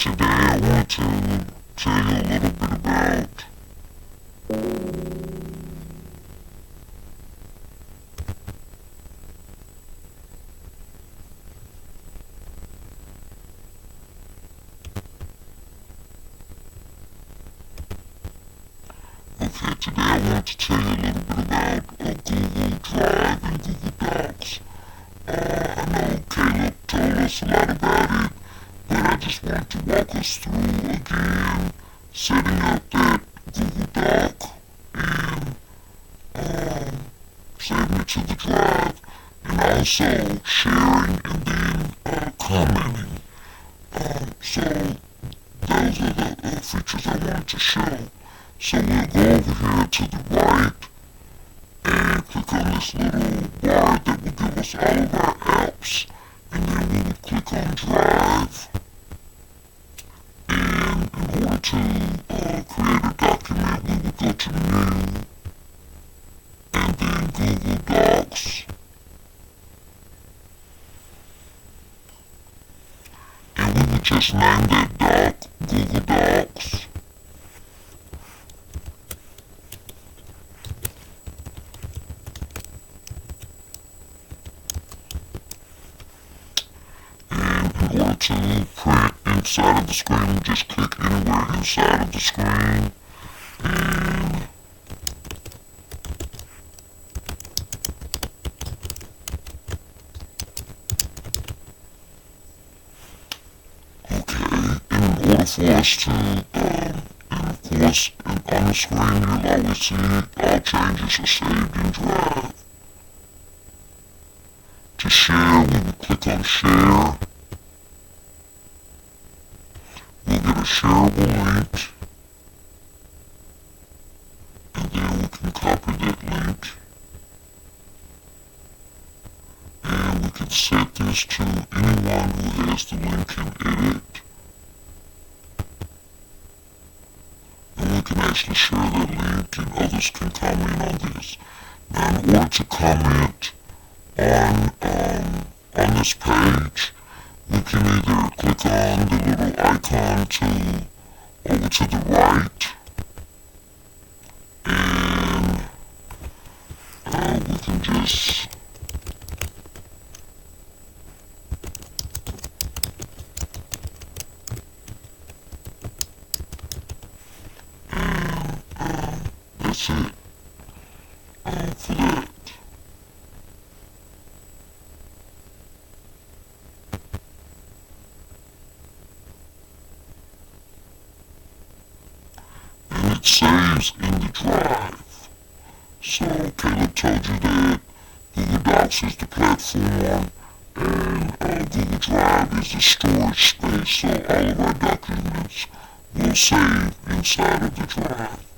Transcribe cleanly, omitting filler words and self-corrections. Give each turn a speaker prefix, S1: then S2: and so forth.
S1: today I want to tell you a little bit about today I want to tell you a little bit about Google Drive and Google Docs. I know Caleb told us a lot about it, but I just want to walk us through again setting up that Google Doc and saving it to the drive, and also sharing and then commenting. So those are the features I want to show. So we'll go over here to the right and click on this little bar that will give us all of our apps, and then we will click on Drive. And in order to create a document, we will go to New and then Google Docs. And we will just name that doc Google Docs. In order to print inside of the screen, just click anywhere inside of the screen, and okay, and in order for us to, and of course, on the screen you'll always see all changes are saved in Drive. To share, we will click on Share. We'll get a shareable link, and then we can copy that link, and we can set this to anyone who has the link can edit, and we can actually share that link and others can comment on this. Now in order to comment on this page, we can either click on the little icon over to the right, and we can just that's it for that. It saves in the drive. So Caleb told you that Google Docs is the platform and Google Drive is the storage space, so all of our documents will save inside of the drive.